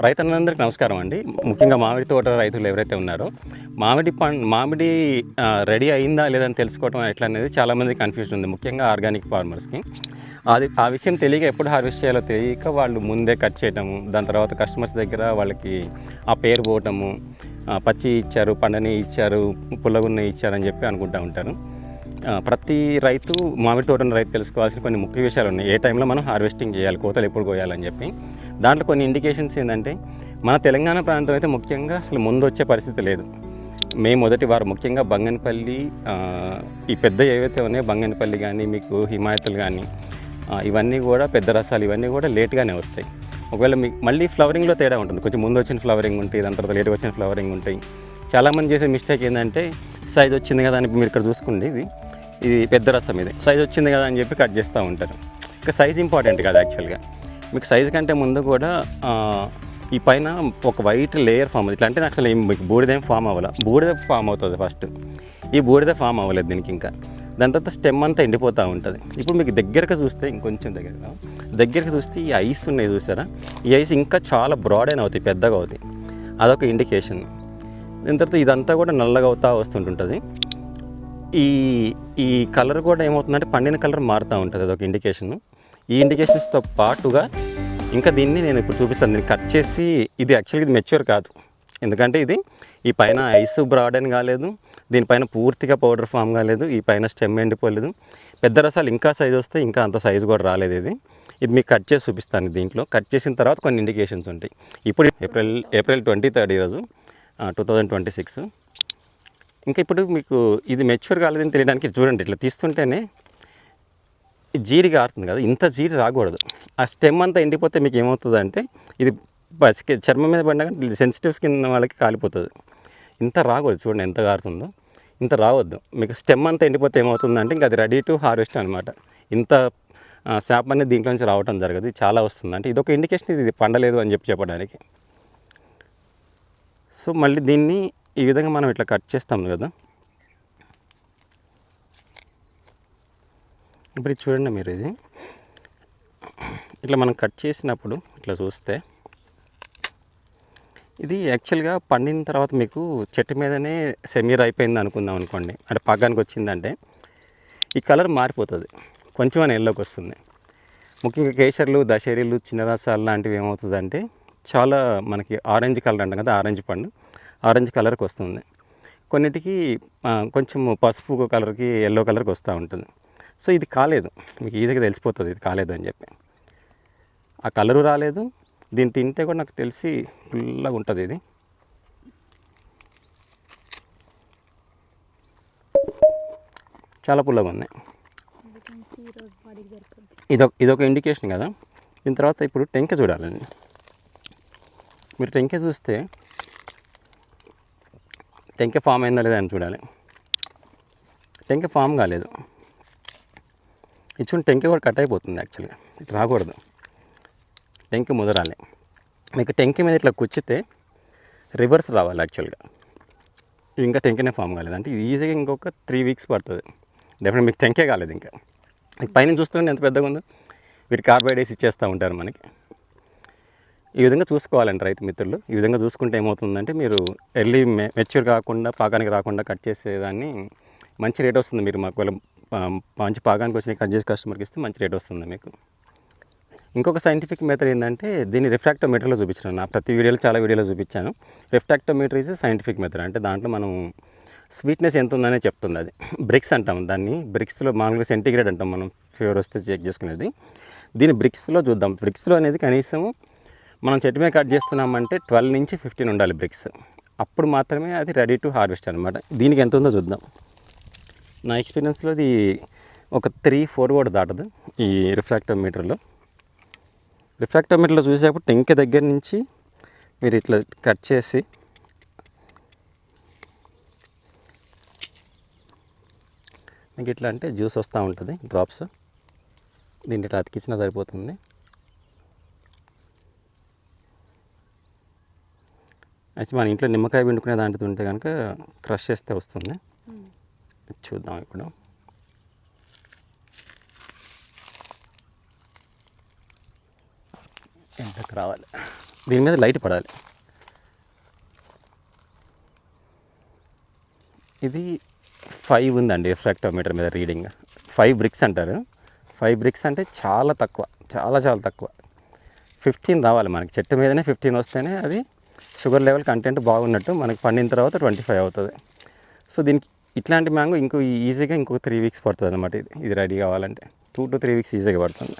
రైతులందరికీ నమస్కారం అండి. ముఖ్యంగా మామిడి తోట రైతులు ఎవరైతే ఉన్నారో మామిడి రెడీ అయిందా లేదని తెలుసుకోవడం ఎట్లా అనేది చాలామంది కన్ఫ్యూజన్ ఉంది, ముఖ్యంగా ఆర్గానిక్ ఫార్మర్స్కి. ఆ విషయం తెలియక ఎప్పుడు హార్వెస్ట్ చేయాలో తెలియక వాళ్ళు ముందే కట్ చేయటము, దాని తర్వాత కస్టమర్స్ దగ్గర వాళ్ళకి ఆ పేరు పోవటము, పచ్చి ఇచ్చారు, పండని ఇచ్చారు, పుల్లగున్న ఇచ్చారని చెప్పి అనుకుంటూ ఉంటారు. ప్రతి రైతు మామిడి తోటను రైతు తెలుసుకోవాల్సిన కొన్ని ముఖ్య విషయాలు ఉన్నాయి. ఏ టైంలో మనం హార్వెస్టింగ్ చేయాలి, కోతలు ఎప్పుడు కోయాలని చెప్పి. దాంట్లో కొన్ని ఇండికేషన్స్ ఏంటంటే, మన తెలంగాణ ప్రాంతం అయితే ముఖ్యంగా అసలు ముందు వచ్చే పరిస్థితి లేదు. మే మొదటి వారం ముఖ్యంగా బంగనపల్లి, ఈ పెద్ద ఏవైతే ఉన్నాయో బంగనపల్లి కానీ, మీకు హిమాయతులు కానీ, ఇవన్నీ కూడా పెద్ద రసాలు ఇవన్నీ కూడా లేట్గానే వస్తాయి. ఒకవేళ మీకు మళ్ళీ ఫ్లవరింగ్లో తేడా ఉంటుంది, కొంచెం ముందు వచ్చిన ఫ్లవరింగ్ ఉంటాయి, దాని తర్వాత లేట్గా వచ్చిన ఫ్లవరింగ్ ఉంటాయి. చాలామంది చేసే మిస్టేక్ ఏంటంటే, సైజ్ వచ్చింది కదా అని మీరు ఇక్కడ చూసుకోండి, ఇది పెద్ద రసం, ఇది సైజ్ వచ్చింది కదా అని చెప్పి కట్ చేస్తూ ఉంటారు. ఇంకా సైజ్ ఇంపార్టెంట్ కాదు యాక్చువల్గా. మీకు సైజు కంటే ముందు కూడా ఈ పైన ఒక వైట్ లేయర్ ఫామ్ అవుతుంది. ఇట్లా అంటే అసలు మీకు బూడిదేం ఫామ్ అవ్వాలి, బూడిద ఫామ్ అవుతుంది ఫస్ట్. ఈ బూడిద ఫామ్ అవ్వలేదు దీనికి ఇంకా. దాని తర్వాత స్టెమ్ అంతా ఎండిపోతూ ఉంటుంది. ఇప్పుడు మీకు దగ్గరగా చూస్తే, ఇంకొంచెం దగ్గరగా చూస్తే ఈ ఐస్ ఉన్నాయి చూసారా, ఈ ఐస్ ఇంకా చాలా బ్రాడ్ అయిన అవుతాయి, పెద్దగా అవుతాయి. అదొక ఇండికేషన్. దాని తర్వాత ఇదంతా కూడా నల్లగా అవుతూ వస్తుంటుంటుంది. ఈ కలర్ కూడా ఏమవుతుందంటే పండిన కలర్ మారుతూ ఉంటుంది, అదొక ఇండికేషన్. ఈ ఇండికేషన్స్తో పాటుగా ఇంకా దీన్ని నేను ఇప్పుడు చూపిస్తాను. దీన్ని కట్ చేసి, ఇది యాక్చువల్గా ఇది మెచ్యూర్ కాదు, ఎందుకంటే ఇది ఈ పైన ఐస్ బ్రాడెన్ కాలేదు, దీనిపైన పూర్తిగా పౌడర్ ఫామ్ కాలేదు, ఈ పైన స్టెమ్ ఎండిపోలేదు. పెద్ద రసాలు ఇంకా సైజు వస్తే ఇంకా అంత సైజు కూడా రాలేదు. ఇది మీకు కట్ చేసి చూపిస్తాను. దీంట్లో కట్ చేసిన తర్వాత కొన్ని ఇండికేషన్స్ ఉంటాయి. ఇప్పుడు ఏప్రిల్ 23 ఈరోజు 2026. ఇంకా ఇప్పుడు మీకు ఇది మెచ్యూర్ కాలేదని తెలియడానికి చూడండి, ఇట్లా తీస్తుంటేనే జీడి కారుతుంది కదా, ఇంత జీడి రాకూడదు. ఆ స్టెమ్ అంతా ఎండిపోతే మీకు ఏమవుతుంది అంటే, ఇది చర్మం మీద పడినా కానీ సెన్సిటివ్ స్కిన్ వాళ్ళకి కాలిపోతుంది. ఇంత రాకూడదు, చూడండి ఎంత కారుతుందో, ఇంత రావద్దు. మీకు స్టెమ్ అంతా ఎండిపోతే ఏమవుతుందంటే ఇంకా అది రెడీ టు హార్వెస్ట్ అనమాట. ఇంత శాప్ అనేది దీంట్లో నుంచి రావడం జరగదు, ఇది చాలా వస్తుంది. అంటే ఇదొక ఇండికేషన్, ఇది పండలేదు అని చెప్పడానికి. సో మళ్ళీ దీన్ని ఈ విధంగా మనం ఇట్లా కట్ చేస్తాం కదా. ఇప్పుడు ఇది చూడండి మీరు, ఇది ఇట్లా మనం కట్ చేసినప్పుడు ఇట్లా చూస్తే, ఇది యాక్చువల్గా పండిన తర్వాత మీకు చెట్టు మీదనే సెమీర్ అయిపోయింది అనుకుందాం అనుకోండి, అంటే పాకానికి వచ్చిందంటే ఈ కలర్ మారిపోతుంది, కొంచెం అని ఎల్లోకి వస్తుంది. ముఖ్యంగా కేసర్లు, దశేరీలు, చిన్న రసాలు లాంటివి ఏమవుతుందంటే చాలా మనకి ఆరెంజ్ కలర్ అంటాం కదా, ఆరెంజ్ పండు ఆరెంజ్ కలర్కి వస్తుంది. కొన్నిటికి కొంచెం పసుపు కలర్కి, ఎల్లో కలర్కి వస్తూ ఉంటుంది. సో ఇది కాలేదు, మీకు ఈజీగా తెలిసిపోతుంది ఇది కాలేదు అని చెప్పి. ఆ కలరు రాలేదు, దీన్ని తింటే కూడా నాకు తెలిసి ఫుల్గా ఉంటుంది. ఇది చాలా పుల్లగా ఉంది. ఇదొక ఇండికేషన్ కదా. దీని తర్వాత ఇప్పుడు టెంక చూడాలండి. మీరు టెంక చూస్తే టెంక ఫామ్ అయిందా లేదా అని చూడాలి. టెంక ఫామ్ కాలేదు, ఇచ్చిన టెంక కూడా కట్ అయిపోతుంది. యాక్చువల్గా ఇట్లా రాకూడదు, టెంక ముదరాలి. మీకు టెంక మీద ఇట్లా కుచ్చితే రివర్స్ రావాలి యాక్చువల్గా. ఇది ఇంకా టెంకనే ఫామ్ కాలేదు, అంటే ఇది ఈజీగా ఇంకొక 3 వీక్స్ పడుతుంది డెఫినెట్. మీకు టెంకే కాలేదు ఇంకా. మీకు పైన చూస్తుంటే ఎంత పెద్దగా ఉందో. వీటి కార్బైడేస్ ఇచ్చేస్తూ ఉంటారు మనకి. ఈ విధంగా చూసుకోవాలండి రైతు మిత్రులు. ఈ విధంగా చూసుకుంటే ఏమవుతుందంటే, మీరు ఎర్లీ మెచ్యూర్ కాకుండా, పాకానికి రాకుండా కట్ చేసేదాన్ని మంచి రేట్ వస్తుంది. మీరు మాకు మంచి పాకానికి వచ్చిన కట్ చేసి కస్టమర్కి ఇస్తే మంచి రేట్ వస్తుంది మీకు. ఇంకొక సైంటిఫిక్ మెథడ్ ఏంటంటే, దీన్ని రిఫ్రాక్టోమీటర్లో చూపించాను. నా ప్రతి వీడియోలో, చాలా వీడియోలో చూపించాను. Refractometer is scientific method. అంటే దాంట్లో మనం స్వీట్నెస్ ఎంత ఉందనే చెప్తుంది. అది బ్రిక్స్ అంటాం దాన్ని. బ్రిక్స్లో మామూలుగా సెంటిగ్రేడ్ అంటాం మనం, ఫీవర్ వస్తే చెక్ చేసుకునేది. దీన్ని బ్రిక్స్లో చూద్దాం. బ్రిక్స్లో అనేది కనీసం మనం చెట్టు మీద కట్ చేస్తున్నామంటే 12 నుంచి 15 ఉండాలి బ్రిక్స్. అప్పుడు మాత్రమే అది రెడీ టు హార్వెస్ట్ అనమాట. దీనికి ఎంత ఉందో చూద్దాం. నా ఎక్స్పీరియన్స్లో ఇది ఒక 3-4 కూడా దాటదు ఈ రిఫ్రాక్టోమీటర్లో. రిఫ్రాక్టోమీటర్లో చూసేటప్పుడు టెంక దగ్గర నుంచి మీరు ఇట్లా కట్ చేసి మీకు ఇట్లా అంటే జ్యూస్ వస్తూ ఉంటుంది, డ్రాప్స్. దీన్ని ఇట్లా అతికించినా సరిపోతుంది. అయితే మన ఇంట్లో నిమ్మకాయ పిండుకునే దాంట్లో ఉంటే కనుక క్రష్ చేస్తే వస్తుంది. చూద్దాం ఇప్పుడు. ఎంతకు రావాలి దీని మీద లైట్ పడాలి. ఇది 5 ఉందండి రిఫ్రాక్టోమీటర్ మీద రీడింగ్. 5 బ్రిక్స్ అంటారు. 5 బ్రిక్స్ అంటే చాలా తక్కువ, చాలా చాలా తక్కువ. 15 రావాలి మనకి. చెట్టు మీదనే 15 వస్తేనే అది షుగర్ లెవెల్ కంటెంట్ బాగున్నట్టు. మనకి పండిన తర్వాత 25 అవుతుంది. సో దీనికి ఇట్లాంటి మ్యాంగో ఈజీగా ఇంకొక 3 వీక్స్ పడుతుంది అనమాట. ఇది రెడీ కావాలంటే 2 to 3 వీక్స్ ఈజీగా పడుతుంది.